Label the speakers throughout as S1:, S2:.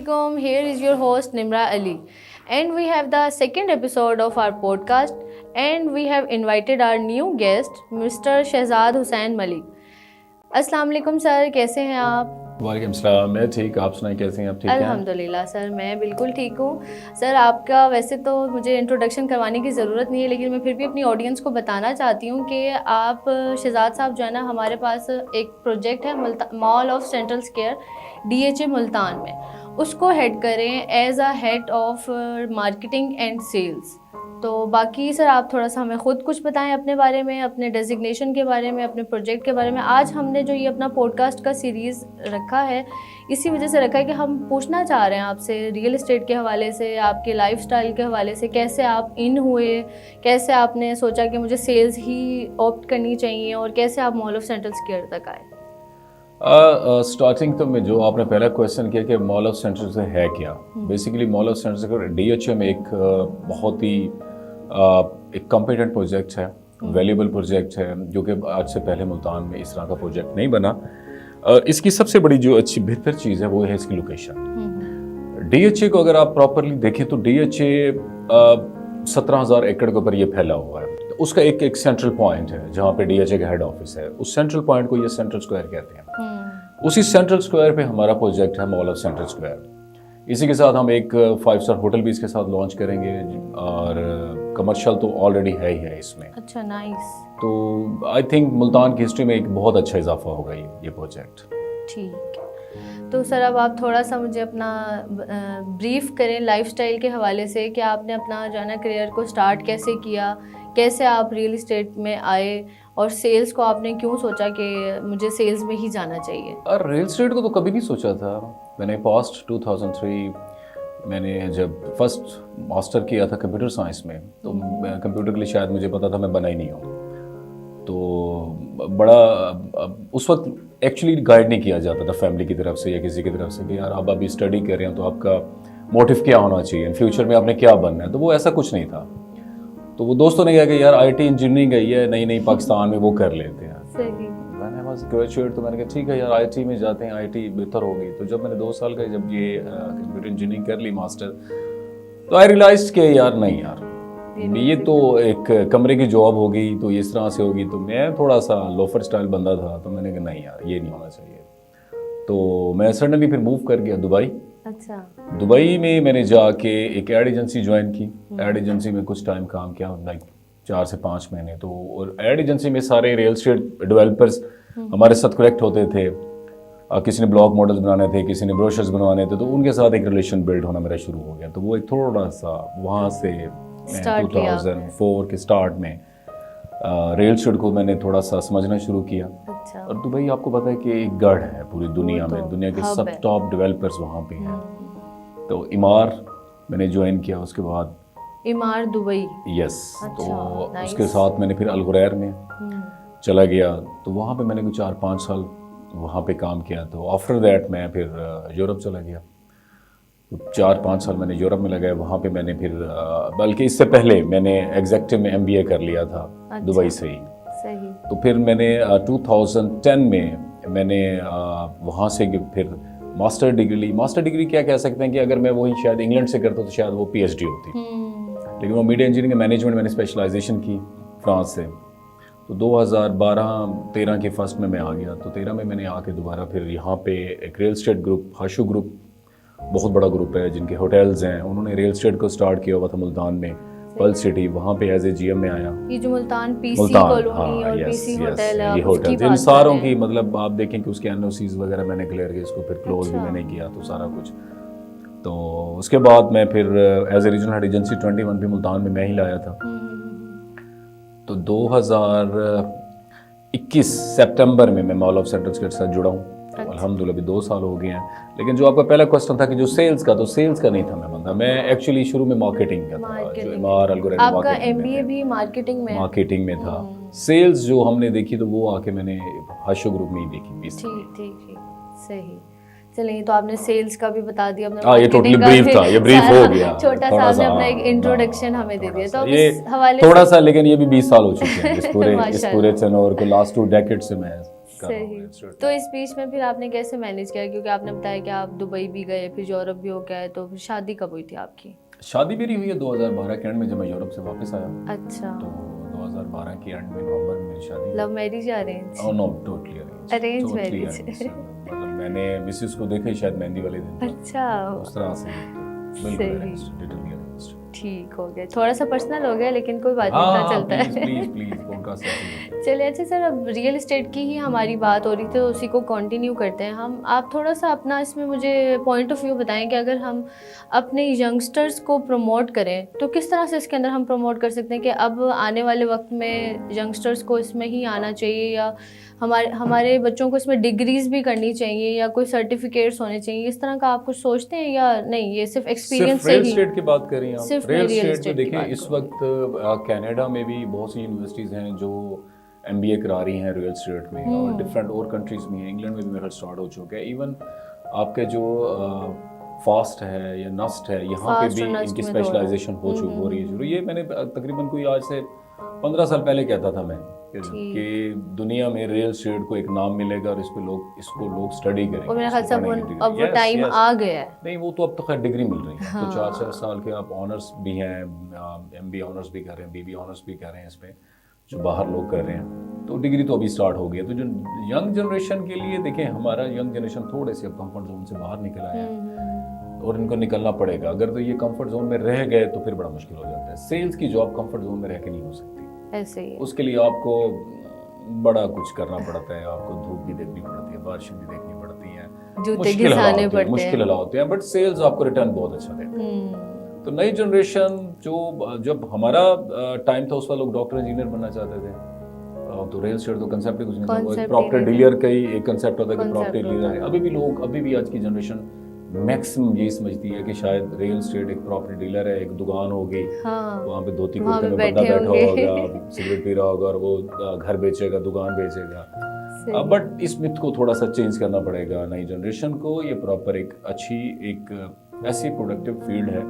S1: Assalamualaikum. Here is your host Nimra Ali, and we have the second episode of our podcast, and we have invited our new guest, Mr. Shehzad Hussain Malik. Assalamualaikum sir, कैसे हैं आप?
S2: वालेकुम सलाम। मैं ठीक, आप सुनाएं कैसे हैं? आप ठीक हैं?
S1: अल्हम्दुलिल्लाह सर, मैं बिल्कुल ठीक हूँ। सर आपका वैसे तो मुझे इंट्रोडक्शन करवाने की ज़रूरत नहीं है, लेकिन मैं फिर भी अपनी ऑडियंस को बताना चाहती हूँ कि आप शहजाद साहब जो है ना, हमारे पास एक प्रोजेक्ट है mall of central square DHA Multan में, उसको हेड करें as a head of marketing and sales. तो बाकी सर आप थोड़ा सा हमें ख़ुद कुछ बताएं अपने बारे में, अपने डेजिग्नेशन के बारे में, अपने प्रोजेक्ट के बारे में। आज हमने जो ये अपना पॉडकास्ट का सीरीज़ रखा है, इसी वजह से रखा है कि हम पूछना चाह रहे हैं आपसे रियल एस्टेट के हवाले से, आपके लाइफस्टाइल के हवाले से, कैसे आप इन हुए, कैसे आपने सोचा कि मुझे सेल्स ही ऑप्ट करनी चाहिए, और कैसे आप मॉल ऑफ सेंट्रल स्क्वायर तक आए।
S2: स्टार्टिंग तो में जो आपने पहला क्वेश्चन किया कि मॉल ऑफ सेंट्रल से है क्या, basically mall of central square DHA में एक बहुत ही एक कॉम्पिटेंट प्रोजेक्ट है, वैल्यूएबल प्रोजेक्ट है, जो कि आज से पहले मुल्तान में इस तरह का प्रोजेक्ट नहीं बना। इसकी सबसे बड़ी जो अच्छी बेहतर चीज़ है वो है इसकी लोकेशन। DHA को अगर आप प्रॉपरली देखें तो DHA 17,000 एकड़ के ऊपर ये फैला हुआ है। तो उसका एक सेंट्रल पॉइंट है जहाँ पे DHA का हेड ऑफिस है, उस सेंट्रल पॉइंट को ये सेंट्रल स्क्वायर कहते हैं। उसी सेंट्रल स्क्वायर पे हमारा प्रोजेक्ट है मॉल ऑफ सेंट्रल स्क्वायर। इसी के साथ हम एक 5 स्टार होटल भी इसके साथ लॉन्च करेंगे, और कमर्शियल तो ऑलरेडी है ही है इसमें।
S1: अच्छा, नाइस।
S2: तो आई थिंक मुल्तान की हिस्ट्री में एक बहुत अच्छा इजाफा होगा ये प्रोजेक्ट।
S1: ठीक है, तो सर अब आप थोड़ा सा मुझे अपना ब्रीफ करें लाइफस्टाइल के हवाले से कि आपने अपना जो है ना करियर को स्टार्ट कैसे किया, कैसे आप रियल एस्टेट में आए, और सेल्स को आपने क्यों सोचा कि मुझे सेल्स में ही जाना चाहिए।
S2: और रियल एस्टेट को तो कभी नहीं सोचा था मैंने। पास्ट 2003 मैंने जब फर्स्ट मास्टर किया था कंप्यूटर साइंस में, तो कंप्यूटर के लिए शायद मुझे पता था मैं बना ही नहीं हूँ। तो बड़ा उस वक्त एक्चुअली गाइड नहीं किया जाता था फैमिली की तरफ से या किसी की तरफ से कि यार आप अभी स्टडी कर रहे हैं तो आपका मोटिव क्या होना चाहिए, फ्यूचर में आपने क्या बनना है। तो वो ऐसा कुछ नहीं था। तो वो दोस्तों ने कहा कि यार IT इंजीनियरिंग गई है नई पाकिस्तान में, वो कर लेते हैं। मैंने बस ग्रेजुएट, तो मैंने कहा ठीक है यार IT में जाते हैं, IT बेहतर होगी। तो जब मैंने 2 साल का जब ये कंप्यूटर इंजीनियरिंग कर ली मास्टर, तो आई रियलाइज कि यार नहीं यार, ये तो एक कमरे की जॉब होगी तो इस तरह से होगी। तो मैं थोड़ा सा लोफर स्टाइल बंदा था, तो मैंने कहा नहीं यार ये नहीं होना चाहिए। तो मैं सडनली फिर मूव कर गया दुबई।
S1: अच्छा।
S2: दुबई में मैंने जाके एक एड एजेंसी ज्वाइन की। एड एजेंसी में कुछ टाइम काम किया, लाइक 4 से 5 महीने। तो और एड एजेंसी में सारे रियल एस्टेट डेवलपर्स हमारे साथ कनेक्ट होते थे। किसी ने ब्लॉग मॉडल्स बनाने थे, किसी ने ब्रोशर्स बनवाने थे, तो उनके साथ एक रिलेशन बिल्ड होना मेरा शुरू हो गया। तो वो एक थोड़ा सा वहाँ से 2004 के स्टार्ट में रियल एस्टेट को मैंने थोड़ा सा समझना शुरू किया।
S1: अच्छा।
S2: और दुबई आपको पता है कि एक गढ़ है पूरी दुनिया में, दुनिया के सब टॉप डेवलपर्स वहाँ पे हैं। तो इमार मैंने ज्वाइन किया, उसके बाद
S1: इमार दुबई।
S2: यस।
S1: अच्छा,
S2: तो उसके साथ मैंने फिर अल गुरैर में चला गया। तो वहाँ पे मैंने कुछ 4-5 साल वहाँ पे काम किया। तो आफ्टर दैट मैं फिर यूरोप चला गया। 4-5 साल मैंने यूरोप में लगाया। वहाँ पे मैंने फिर बल्कि इससे पहले मैंने एग्जेक्टिव में MBA कर लिया था। अच्छा, दुबई से ही।
S1: सही।
S2: तो फिर मैंने 2010 में मैंने वहाँ से फिर मास्टर डिग्री क्या कह सकते हैं कि अगर मैं वही शायद इंग्लैंड से करता तो शायद वो PhD होती। लेकिन वो मीडिया इंजीनियरिंग मैनेजमेंट मैंने स्पेशलाइजेशन की फ्रांस से। तो 2012-13 के फर्स्ट में मैं आ गया। तो 13 में मैंने आके दोबारा फिर यहाँ पे एक real estate group, Hashoo group बहुत बड़ा ग्रुप है जिनके होटल्स हैं, उन्होंने रियल एस्टेट को स्टार्ट किया हुआ था मुल्तान में, पल्स सिटी। वहाँ पे एज ए GM में आया।
S1: ये जो मुल्तान कॉलोनी और PC होटल है,
S2: ये होटल इन सारों की मतलब आप देखें कि उसके NOCs वगैरह मैंने क्लियर किया, इसको फिर क्लोज भी मैंने किया, तो सारा कुछ। तो उसके बाद मैं फिर as a regional head agency 21 भी मुल्तान में मैं ही लाया था। तो 2021 सितंबर में मैं मॉल ऑफ सेंट्रल स्क्वायर के साथ जुड़ा हूँ। अल्हम्दुलिल्लाह अभी 2 साल हो गए हैं। लेकिन जो आपका पहला क्वेश्चन था कि जो सेल्स का, तो सेल्स का नहीं था मैं बंदा। मैं एक्चुअली शुरू में मार्केटिंग का था, जो इमार अल गुरैर
S1: आपका MBA भी मार्केटिंग में
S2: था। सेल्स जो हमने देखी तो वो आके मैंने हाशो ग्रुप में ही देखी।
S1: ठीक, सही। चलिए, तो आपने सेल्स का भी बता दिया,
S2: ये टोटली ब्रीफ था, ये ब्रीफ हो गया।
S1: छोटा सा आपने अपना एक इंट्रोडक्शन हमें दे दिया। तो
S2: ये
S1: इस हवाले
S2: थोड़ा सा, लेकिन ये भी 20 साल हो चुके हैं इस पूरे टर्नओवर को, लास्ट 2 डेकेड से मैं कर रहा हूँ
S1: सही।
S2: real estate
S1: तो
S2: में।
S1: इस बीच में फिर आपने कैसे मैनेज किया, क्योंकि आपने बताया कि आप दुबई भी गए, फिर यूरोप भी हो गए, तो फिर शादी कब हुई थी आपकी?
S2: शादी मेरी हुई है 2012 के एंड में, जब मैं यूरोप से वापस आया।
S1: अच्छा,
S2: तो 2012 के एंड में नवंबर में मेरी शादी।
S1: लव मैरिज या arrange?
S2: Oh no, totally arrange.
S1: Arrange
S2: totally
S1: marriage।
S2: Arrange. मतलब मैंने मिसेस को देखा ही शायद मेहंदी वाले दिन पर।
S1: अच्छा,
S2: उस तरह से बिल्कुल
S1: सही।
S2: Arrange, literally arrange.
S1: ठीक हो गया, थोड़ा सा पर्सनल हो गया लेकिन कोई बात नहीं,
S2: हाँ
S1: इतना
S2: हाँ,
S1: चलता
S2: प्लीज
S1: है।
S2: प्लीज प्लीज, पॉडकास्ट ऐसे।
S1: चलिए, अच्छा सर, अब रियल एस्टेट की ही हमारी बात हो रही थी तो उसी को कंटिन्यू करते हैं हम। आप थोड़ा सा अपना इसमें मुझे पॉइंट ऑफ व्यू बताएं कि अगर हम अपने यंगस्टर्स को प्रमोट करें तो किस तरह से इसके अंदर हम प्रमोट कर सकते हैं कि अब आने वाले वक्त में यंगस्टर्स को इसमें ही आना चाहिए, या हमारे बच्चों को इसमें डिग्रीज भी करनी चाहिए, या कोई सर्टिफिकेट्स होने चाहिए, इस तरह का आप कुछ सोचते हैं या नहीं, ये सिर्फ एक्सपीरियंस से
S2: रियल
S1: ही?
S2: एस्टेट की बात करें आप?
S1: सिर्फ
S2: रियल
S1: मैं रियल
S2: एस्टेट में
S1: एस्टेट की
S2: देखिए
S1: बात
S2: इस
S1: करूँ।
S2: वक्त कनाडा में भी बहुत सी यूनिवर्सिटीज़ हैं जो एमबीए करा रही हैं रियल एस्टेट में, और डिफरेंट और कंट्रीज में हैं। इंग्लैंड में भी मेरा स्टार्ट हो चुका है। इवन आपके जो फास्ट है या नस्ट है, यहाँ पे
S1: Fast
S2: भी
S1: और Nust
S2: इनकी
S1: में तो
S2: स्पेशलाइजेशन हो चुकी हो रही है शुरू। ये मैंने तकरीबन कोई आज से 15 साल पहले कहता था मैं कि दुनिया में रियल एस्टेट को एक नाम मिलेगा और इसको लोग स्टडी करेंगे।
S1: और मेरे ख्याल से अब वो
S2: Yes,
S1: टाइम
S2: yes.
S1: आ गया है।
S2: नहीं, वो तो अब तो खैर डिग्री मिल रही है।
S1: हाँ।
S2: तो 4-4 साल के आप ऑनर्स भी हैं, एमबीए ऑनर्स भी कर रहे हैं, बीबी ऑनर्स भी कर रहे हैं इसमें, जो बाहर लोग कर रहे हैं। तो डिग्री तो अभी स्टार्ट हो गई है। तो जो यंग जनरेशन के लिए देखें, हमारा यंग जनरेशन थोड़े से अब कंफर्ट जोन से बाहर निकल आया है और इनको निकलना पड़ेगा। अगर तो ये कंफर्ट जोन में रह गए तो फिर बड़ा मुश्किल हो जाता है। सेल्स की जॉब कंफर्ट जोन में रह के नहीं हो सकती,
S1: ऐसे ही है।
S2: उसके लिए आपको बड़ा कुछ करना पड़ता है। आपको धूप भी देखनी पड़ती है, बारिशें भी देखनी पड़ती हैं,
S1: जूते
S2: मुश्किल
S1: घिसाने
S2: हालात
S1: पड़ते हैं।
S2: मुश्किल हालात होते हैं, बट सेल्स आपको रिटर्न बहुत अच्छा देता है। तो नई जनरेशन जब हमारा टाइम था उस वक्त लोग डॉक्टर इंजीनियर बनना चाहते थे। तो रियल एस्टेट तो कंसेप्ट ही कुछ नहीं था। वो प्रॉपर्टी डीलर का ही एक कंसेप्ट होता है कि प्रॉपर्टी डीलर है। अभी भी आज की जनरेशन मैक्सिमम यही समझती है कि शायद रियल एस्टेट एक प्रॉपर्टी डीलर है, एक दुकान होगी,
S1: हाँ,
S2: वहाँ पे धोती
S1: वहाँ
S2: कुर्ते
S1: पे
S2: में बंदा
S1: बैठे
S2: बैठा
S1: होंगे।
S2: होगा, सिगरेट पी रहा होगा और वो घर बेचेगा, दुकान बेचेगा।
S1: सही।
S2: बट इस मिथ को थोड़ा सा चेंज करना पड़ेगा नई जनरेशन को। ये प्रॉपर एक अच्छी एक ऐसी प्रोडक्टिव फील्ड है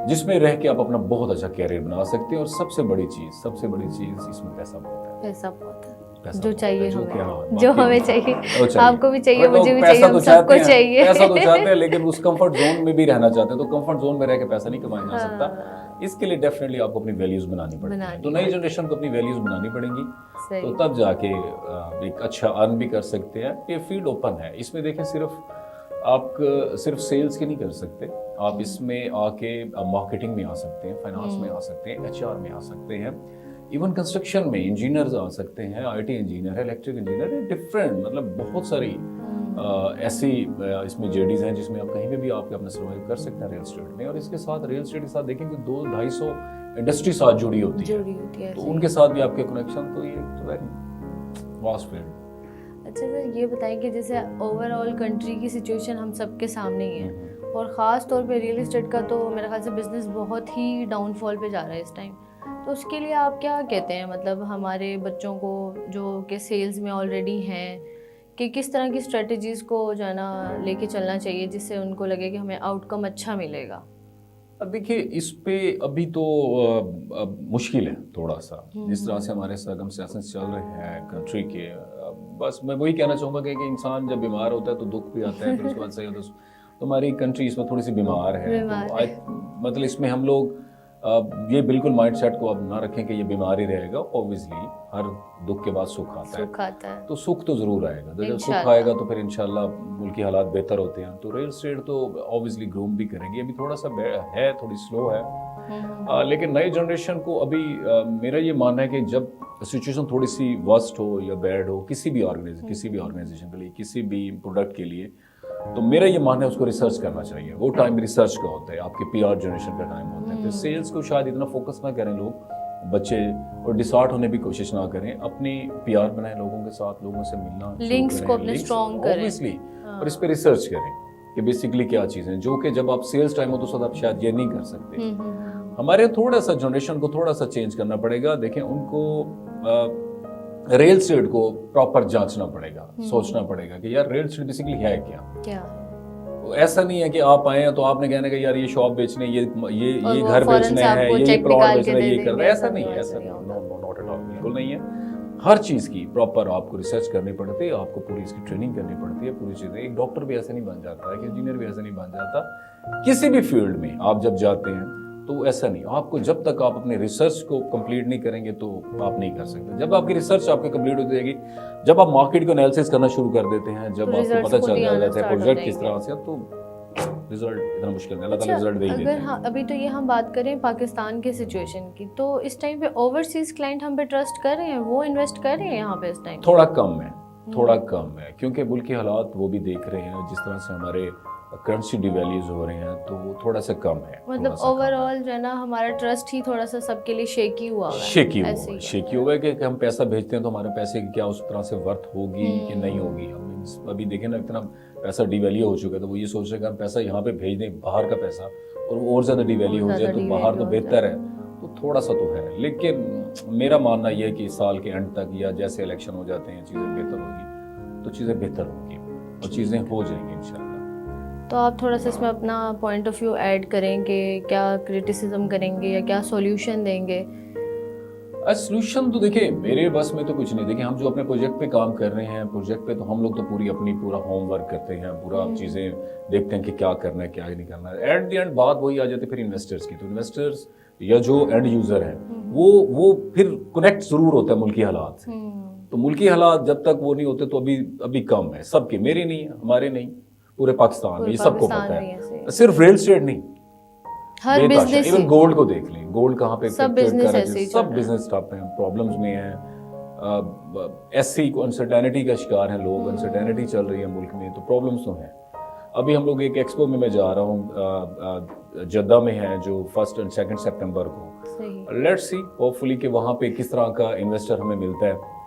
S2: जिसमें रह के आप अपना बहुत अच्छा कैरियर बना सकते हैं। और सबसे बड़ी चीज़ इसमें पैसा बहुत है।
S1: पैसा बहुत है,
S2: पैसा
S1: जो
S2: बहुत
S1: चाहिए
S2: है, जो
S1: हमें,
S2: क्या, हाँ,
S1: जो
S2: बाकी
S1: हमें
S2: वो
S1: चाहिए, आपको भी चाहिए,
S2: बट लोग
S1: मुझे भी
S2: पैसा
S1: चाहिए, हम
S2: तो
S1: सबको
S2: चाहते हैं,
S1: चाहिए।
S2: पैसा तो चाहते हैं, लेकिन उस कंफर्ट जोन में भी रहना चाहते हैं। तो कंफर्ट जोन में रह के पैसा नहीं कमाया जा सकता।
S1: हाँ,
S2: इसके लिए डेफिनेटली आपको अपनी वैल्यूज बनानी पड़ेगी।
S1: बनानी
S2: तो नई जनरेशन को अपनी वैल्यूज बनानी पड़ेंगी,
S1: सही।
S2: तो तब जाके एक अच्छा अर्न भी कर सकते हैं। ये फील्ड ओपन है। इसमें देखिए आप सिर्फ सेल्स के नहीं कर सकते, आप इसमें आके मार्केटिंग में आ सकते हैं, फाइनेंस में आ सकते हैं, एचआर में आ सकते हैं, इवन कंस्ट्रक्शन में इंजीनियर्स आ सकते हैं, आईटी इंजीनियर है, इलेक्ट्रिक इंजीनियर है, डिफरेंट मतलब बहुत सारी ऐसी इसमें जेडीज हैं जिसमें आप कहीं पे भी आपके अपना सर्वाइव कर सकते हैं रियल एस्टेट में। और इसके साथ रियल एस्टेट के साथ देखेंगे 200-250 इंडस्ट्री साथ जुड़ी होती है, तो उनके साथ भी आपके कनेक्शन, तो ये वेरी वास्ट फील्ड।
S1: अच्छा सर, ये बताएं कि जैसे ओवरऑल कंट्री की सिचुएशन हम सबके सामने ही है, और ख़ास तौर पे रियल एस्टेट का तो मेरे ख्याल से बिज़नेस बहुत ही डाउनफॉल पे जा रहा है इस टाइम। तो उसके लिए आप क्या कहते हैं, मतलब हमारे बच्चों को जो कि सेल्स में ऑलरेडी हैं, कि किस तरह की स्ट्रेटजीज़ को जो है ना लेके चलना चाहिए जिससे उनको लगे कि हमें आउटकम अच्छा मिलेगा?
S2: अब देखिए, इस पे अभी तो मुश्किल है थोड़ा सा, जिस तरह से हमारे सर्कमस्टेंसेस चल रहे हैं कंट्री के। बस मैं वही कहना चाहूँगा कि इंसान जब बीमार होता है तो दुख भी आता है, फिर उसके बाद सही होता है। तो हमारी कंट्री इसमें थोड़ी सी बीमार है। तो मतलब इसमें हम लोग ये बिल्कुल माइंडसेट को अब ना रखें कि ये बीमार ही रहेगा। ऑब्वियसली हर दुख के बाद सुख आता है, तो सुख तो ज़रूर आएगा। तो जब सुख आएगा तो फिर इंशाल्लाह मुल्क की हालात बेहतर होते हैं। तो रियल एस्टेट तो ऑब्वियसली ग्रूम भी करेंगे। अभी थोड़ा सा है, थोड़ी स्लो है, लेकिन नई जनरेशन को अभी मेरा ये मानना है कि जब सिचुएशन थोड़ी सी वर्स्ट हो या बैड हो किसी भी ऑर्गेनाइजेशन के लिए, किसी भी प्रोडक्ट के लिए, तो मेरा ये मानना है उसको रिसर्च करना चाहिए। वो टाइम रिसर्च का होता है, आपके पीआर जनरेशन का टाइम होता है। फिर सेल्स को शायद इतना फोकस ना करें लोग, बच्चे, और डिसऑर्ट होने की कोशिश ना करें। अपनी पीआर बनाएं, लोगों के साथ, लोगों से मिलना,
S1: लिंक्स को अपने स्ट्रॉन्ग करें
S2: ऑब्वियसली, और इस पे रिसर्च करें कि बेसिकली क्या चीज़ें, जो कि जब आप सेल्स टाइम हो तो सब आप शायद ये नहीं कर सकते। हमारे थोड़ा सा जनरेशन को थोड़ा सा चेंज करना पड़ेगा। देखें, उनको रियल एस्टेट को प्रॉपर जांचना पड़ेगा, सोचना पड़ेगा कि यार रियल एस्टेट बेसिकली है क्या। ऐसा नहीं है कि आप आए हैं तो आपने कहना कि यार ये शॉप बेचने, ये घर बेचने हैं, ये प्लॉट बेचना है, ये करना है। ऐसा नहीं है, नॉट एट ऑल, बिल्कुल नहीं है। हर चीज़ की प्रॉपर आपको रिसर्च करनी पड़ती है, आपको पूरी इसकी ट्रेनिंग करनी पड़ती है, पूरी चीज़ें। एक डॉक्टर भी ऐसे नहीं बन जाता, एक इंजीनियर भी ऐसे नहीं बन जाता। किसी भी फील्ड में आप जब जाते हैं तो ऐसा नहीं, आपको जब तक आप अपने रिसर्च को कंप्लीट नहीं करेंगे तो आप नहीं कर सकते। जब आपकी रिसर्च आपकी कंप्लीट हो जाएगी, जब आप मार्केट को एनालिसिस करना शुरू कर देते हैं, जब
S1: तो
S2: आपको
S1: results
S2: पता
S1: खुद
S2: चल
S1: ही आना
S2: जाता है
S1: start हो
S2: प्रोजेक्ट किस
S1: जाएंगे।
S2: तरह से, तो रिजल्ट इतना मुश्किल नहीं, अल्लाह ताला
S1: अच्छा,
S2: रिजल्ट दे ही देते
S1: अगर
S2: हैं।
S1: हाँ अभी तो ये हम बात करें पाकिस्तान की सिचुएशन की, तो इस टाइम पे ओवरसीज क्लाइंट हम पे ट्रस्ट कर रहे हैं, वो इन्वेस्ट कर रहे हैं यहाँ पे इस टाइम?
S2: थोड़ा कम है, थोड़ा कम है, क्योंकि मुल्क के हालात वो भी देख रहे हैं, जिस तरह से हमारे करेंसी डिवैल्यूज हो रहे हैं, तो वो थोड़ा सा कम है।
S1: मतलब ओवरऑल जो है ना हमारा ट्रस्ट ही थोड़ा सा सबके लिए शेकी हुआ है।
S2: शेकी
S1: ऐसे
S2: हुआ
S1: ही
S2: शेकी हुआ है कि हम पैसा भेजते हैं तो हमारे पैसे की क्या उस तरह से वर्थ होगी कि नहीं होगी। अभी देखें ना, इतना पैसा डिवैल्यू हो चुका है, तो वो ये सोच रहे हैं कि हम पैसा यहाँ पे भेज दें, बाहर का पैसा, और वो और ज़्यादा डिवैल्यू हो जाए तो बाहर तो बेहतर है। तो थोड़ा सा तो है, लेकिन मेरा मानना यह है कि इस साल के एंड तक या जैसे इलेक्शन हो जाते हैं चीज़ें बेहतर होगी, तो चीज़ें बेहतर होंगी और चीज़ें हो जाएंगी इंशाल्लाह।
S1: तो आप थोड़ा सा इसमें अपना पॉइंट ऑफ व्यू ऐड करें कि क्या क्रिटिसिज्म करेंगे या क्या सॉल्यूशन देंगे?
S2: सोल्यूशन तो देखिए मेरे बस में तो कुछ नहीं। देखिए हम जो अपने प्रोजेक्ट पे काम कर रहे हैं, प्रोजेक्ट पे तो हम लोग तो पूरा होमवर्क करते हैं, पूरा चीज़ें देखते हैं कि क्या करना है क्या नहीं करना है। एट द एंड बात वही आ जाती है फिर इन्वेस्टर्स की। तो इन्वेस्टर्स या जो एंड यूज़र है वो फिर कनेक्ट ज़रूर होता है मुल्की हालात से। तो मुल्की हालात जब तक वो नहीं होते तो अभी कम है सबके, मेरे नहीं है, हमारे नहीं, पूरे पाकिस्तान में, ये सबको पता है। सिर्फ रियल एस्टेट नहीं,
S1: हर बिजनेस,
S2: इवन गोल्ड को देख लें, गोल्ड कहाँ पे
S1: सब बिजनेस ऐसे ही
S2: सब बिजनेस टॉप हैं, प्रॉब्लम्स में हैं, ऐसी अनसर्टेनिटी का शिकार हैं लोग, अनसर्टेनिटी चल रही है मुल्क में, तो प्रॉब्लम्स तो हैं। अभी हम लोग एक एक्सपो में मैं जा रहा हूँ, जद्दा में है, जो 1 और 2 सितंबर को। लेट्स सी होपफुली कि वहाँ पे किस तरह का इन्वेस्टर हमें मिलता है,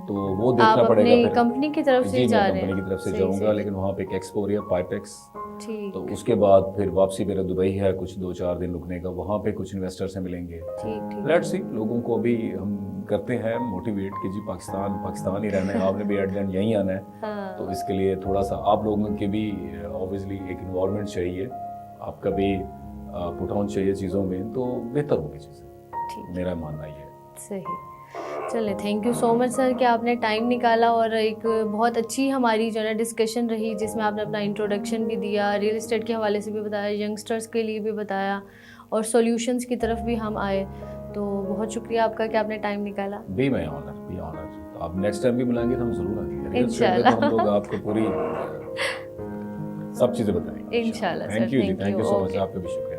S2: तो वो देखना पड़ेगा। फिर
S1: कंपनी की तरफ से जा रहे हैं?
S2: कंपनी की तरफ से जाऊंगा, लेकिन वहाँ पे एक एक्सपो हो रही है पाइपेक्स,
S1: ठीक।
S2: तो उसके बाद फिर वापसी मेरा दुबई है, कुछ 2-4 दिन रुकने का, वहाँ पे कुछ इन्वेस्टर से मिलेंगे।
S1: ठीक।
S2: लेट्स सी, लोगों को अभी हम करते हैं मोटिवेट कि जी पाकिस्तान ही रहना है, आपने भी एट द एंड यहीं आना है।
S1: हाँ।
S2: तो इसके लिए थोड़ा सा आप लोगों के भी ऑब्वियसली एक इन्वॉल्वमेंट चाहिए, आपका भी पुट ऑन चाहिए चीज़ों में, तो बेहतर होगी चीज़ें, मेरा मानना ये है।
S1: सही। चले, thank you so much sir कि आपने टाइम निकाला, और एक बहुत अच्छी हमारी जो है डिस्कशन रही, जिसमें आपने अपना इंट्रोडक्शन भी दिया, रियल एस्टेट के हवाले से भी बताया, यंगस्टर्स के लिए भी बताया, और सॉल्यूशंस की तरफ भी हम आए। तो बहुत शुक्रिया आपका कि आपने टाइम निकाला।
S2: Be my honour. आप नेक्स्ट टाइम भी बुलाएंगे तो हम जरूर आएंगे
S1: इंशाल्लाह।
S2: हम लोग आपको पूरी सब चीज़ें बताएंगे
S1: इंशाल्लाह।
S2: थैंक यू जी, thank you so much,
S1: okay.
S2: आपका भी शुक्रिया।